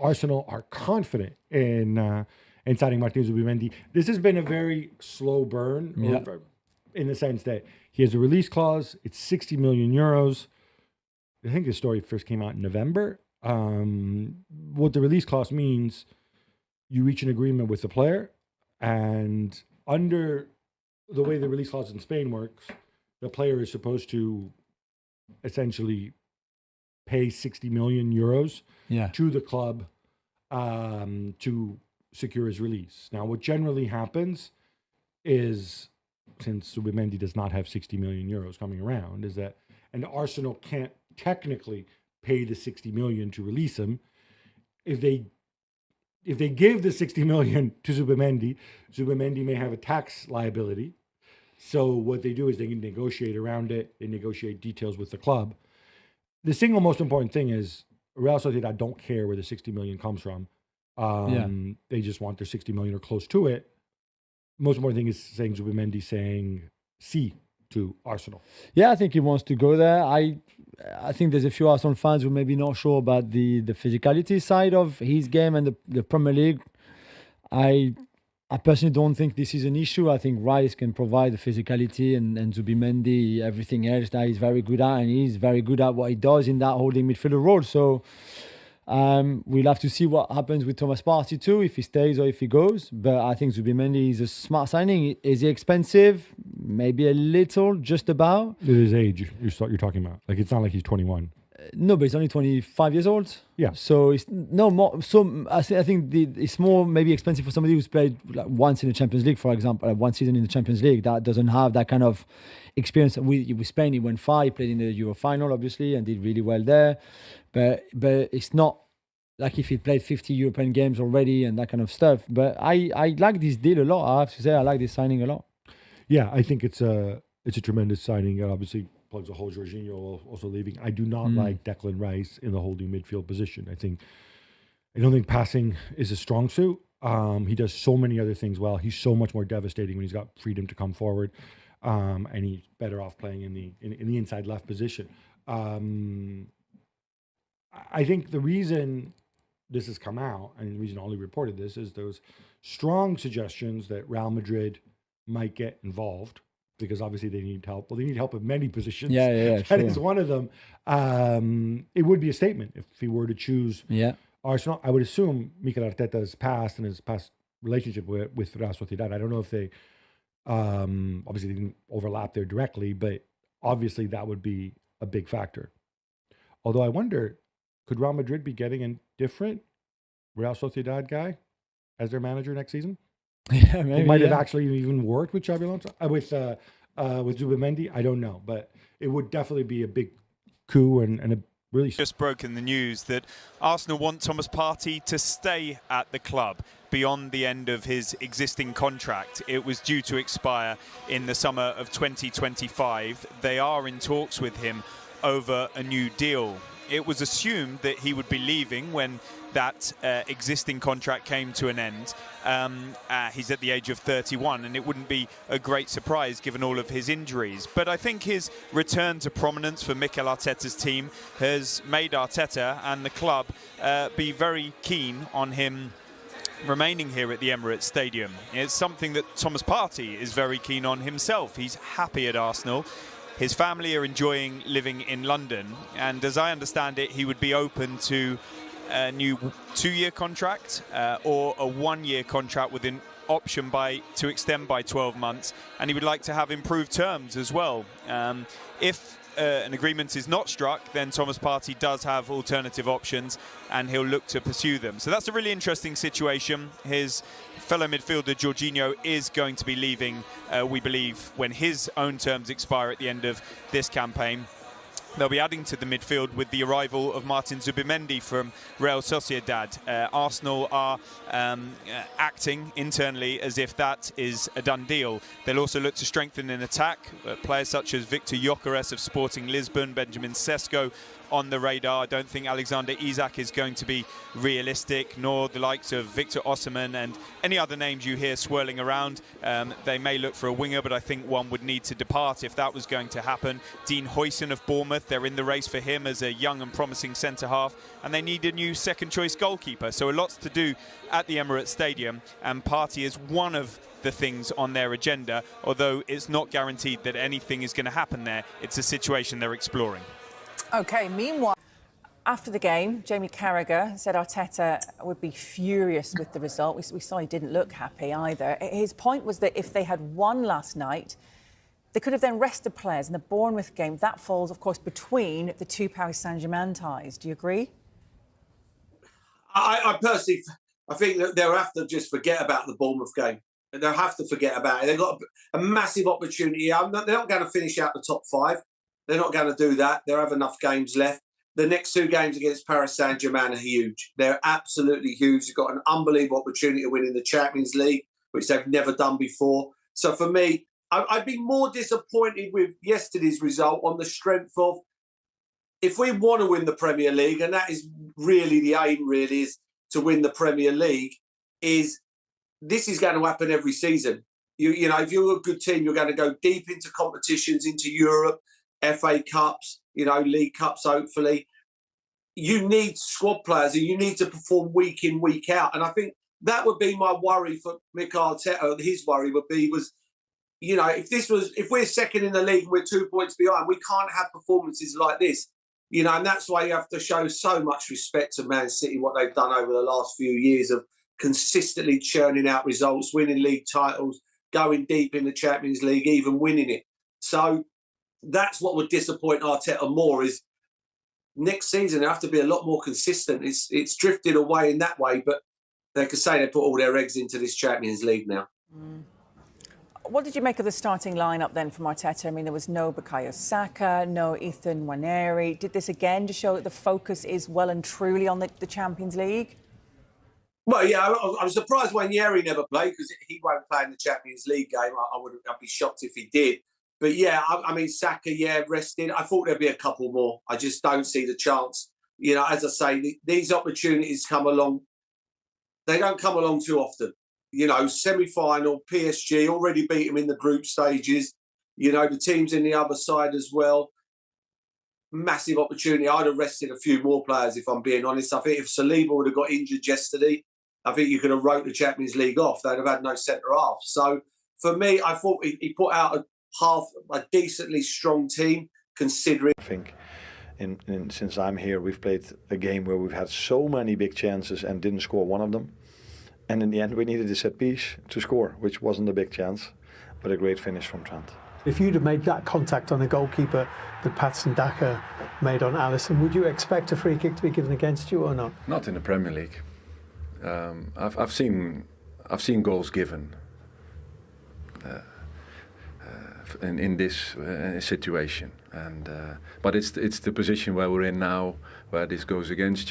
Arsenal are confident in signing Martin Zubimendi. This has been a very slow burn, in the sense that he has a release clause. It's 60 million euros. I think this story first came out in November. What the release clause means, you reach an agreement with the player, and under the way the release clause in Spain works, the player is supposed to essentially pay 60 million euros to the club to secure his release. Now, what generally happens is, since Zubimendi does not have 60 million euros coming around, is that, and Arsenal can't technically pay the 60 million to release him. If they give the 60 million to Zubimendi may have a tax liability. So what they do is they can negotiate around it. They negotiate details with the club. The single most important thing is Real Sociedad don't care where the 60 million comes from. They just want their 60 million or close to it. Most important thing is saying Zubimendi saying sí to Arsenal. Yeah, I think he wants to go there. I think there's a few Arsenal fans who may be not sure about the physicality side of his game and the Premier League. I personally don't think this is an issue. I think Rice can provide the physicality and Zubimendi everything else that he's very good at, and he's very good at what he does in that holding midfielder role. So we'll have to see what happens with Thomas Partey too, if he stays or if he goes. But I think Zubimendi is a smart signing. Is he expensive? Maybe a little, just about. At his age, you're talking about. Like, it's not like he's 21. No, but he's only 25 years old. Yeah. So it's no more. So I think it's more maybe expensive for somebody who's played like once in the Champions League, for example, one season in the Champions League that doesn't have that kind of experience. With Spain, he went far. He played in the Euro final, obviously, and did really well there. But it's not like if he played 50 European games already and that kind of stuff. But I like this deal a lot. I have to say I like this signing a lot. Yeah, I think it's a tremendous signing. Obviously, plugs a hole. Jorginho also leaving. I do not like Declan Rice in the holding midfield position. I don't think passing is a strong suit. He does so many other things well. He's so much more devastating when he's got freedom to come forward, and he's better off playing in the inside left position. I think the reason this has come out, and the reason Oli reported this, is those strong suggestions that Real Madrid might get involved, because obviously they need help. Well, they need help in many positions. That is one of them. It would be a statement if he were to choose Arsenal. I would assume Mikel Arteta's past and his past relationship with Real Sociedad. I don't know if they obviously didn't overlap there directly, but obviously that would be a big factor. Although I wonder, could Real Madrid be getting a different Real Sociedad guy as their manager next season? Yeah, maybe. It might have actually even worked with Xabi Alonso, with Zubimendi. I don't know, but it would definitely be a big coup and a really... Just broken the news that Arsenal want Thomas Partey to stay at the club beyond the end of his existing contract. It was due to expire in the summer of 2025. They are in talks with him over a new deal. It was assumed that he would be leaving when that existing contract came to an end. He's at the age of 31, and it wouldn't be a great surprise given all of his injuries. But I think his return to prominence for Mikel Arteta's team has made Arteta and the club be very keen on him remaining here at the Emirates Stadium. It's something that Thomas Partey is very keen on himself. He's happy at Arsenal. His family are enjoying living in London, and as I understand it, he would be open to a new 2-year contract or a 1-year contract with an option to extend by 12 months, and he would like to have improved terms as well. If an agreement is not struck, then Thomas Partey does have alternative options and he'll look to pursue them. So that's a really interesting situation. His fellow midfielder Jorginho is going to be leaving, we believe, when his own terms expire at the end of this campaign. They'll be adding to the midfield with the arrival of Martin Zubimendi from Real Sociedad. Arsenal are acting internally as if that is a done deal. They'll also look to strengthen in attack. Players such as Victor Gyökeres of Sporting Lisbon, Benjamin Sesko on the radar. I don't think Alexander Isak is going to be realistic, nor the likes of Victor Osimhen and any other names you hear swirling around. They may look for a winger, but I think one would need to depart if that was going to happen. Dean Huijsen of Bournemouth, they're in the race for him as a young and promising centre-half, and they need a new second-choice goalkeeper. So a lot to do at the Emirates Stadium, and Partey is one of the things on their agenda, although it's not guaranteed that anything is going to happen there. It's a situation they're exploring. OK, meanwhile, after the game, Jamie Carragher said Arteta would be furious with the result. We saw he didn't look happy either. His point was that if they had won last night, they could have then rested players in the Bournemouth game. That falls, of course, between the two Paris Saint-Germain ties. Do you agree? I personally, I think that they'll have to just forget about the Bournemouth game. They'll have to forget about it. They've got a massive opportunity. They're not going to finish out the top 5. They're not going to do that. They'll have enough games left. The next 2 games against Paris Saint-Germain are huge. They're absolutely huge. They've got an unbelievable opportunity to win in the Champions League, which they've never done before. So for me, I'd be more disappointed with yesterday's result on the strength of, if we want to win the Premier League, and that is really the aim, really, is to win the Premier League, this is going to happen every season. You know, if you're a good team, you're going to go deep into competitions, into Europe, FA Cups, League Cups, hopefully. You need squad players and you need to perform week in, week out. And I think that would be my worry for Mikel Arteta. His worry would be if we're second in the league and we're 2 points behind, we can't have performances like this. And that's why you have to show so much respect to Man City, what they've done over the last few years of consistently churning out results, winning league titles, going deep in the Champions League, even winning it. So that's what would disappoint Arteta more, is next season they have to be a lot more consistent. It's drifted away in that way, but they could say they put all their eggs into this Champions League now. What did you make of the starting lineup then from Arteta? I mean, there was no Bukayo Saka, no Ethan Nwaneri. Did this again to show that the focus is well and truly on the Champions League? Well, yeah, I was surprised when Nwaneri never played, because he won't play in the Champions League game. I'd be shocked if he did. But yeah, I mean, Saka, rested. I thought there'd be a couple more. I just don't see the chance. As I say, these opportunities come along. They don't come along too often. Semi-final, PSG already beat them in the group stages. The teams in the other side as well. Massive opportunity. I'd have rested a few more players, if I'm being honest. I think if Saliba would have got injured yesterday, I think you could have wrote the Champions League off. They'd have had no centre-half. So for me, I thought he put out a decently strong team, considering. I think since I'm here, we've played a game where we've had so many big chances and didn't score one of them. And in the end, we needed a set piece to score, which wasn't a big chance, but a great finish from Trent. If you'd have made that contact on the goalkeeper that Patson Daka made on Alisson, would you expect a free kick to be given against you or not? Not in the Premier League. I've seen goals given in this situation, but it's the position where we're in now, where this goes against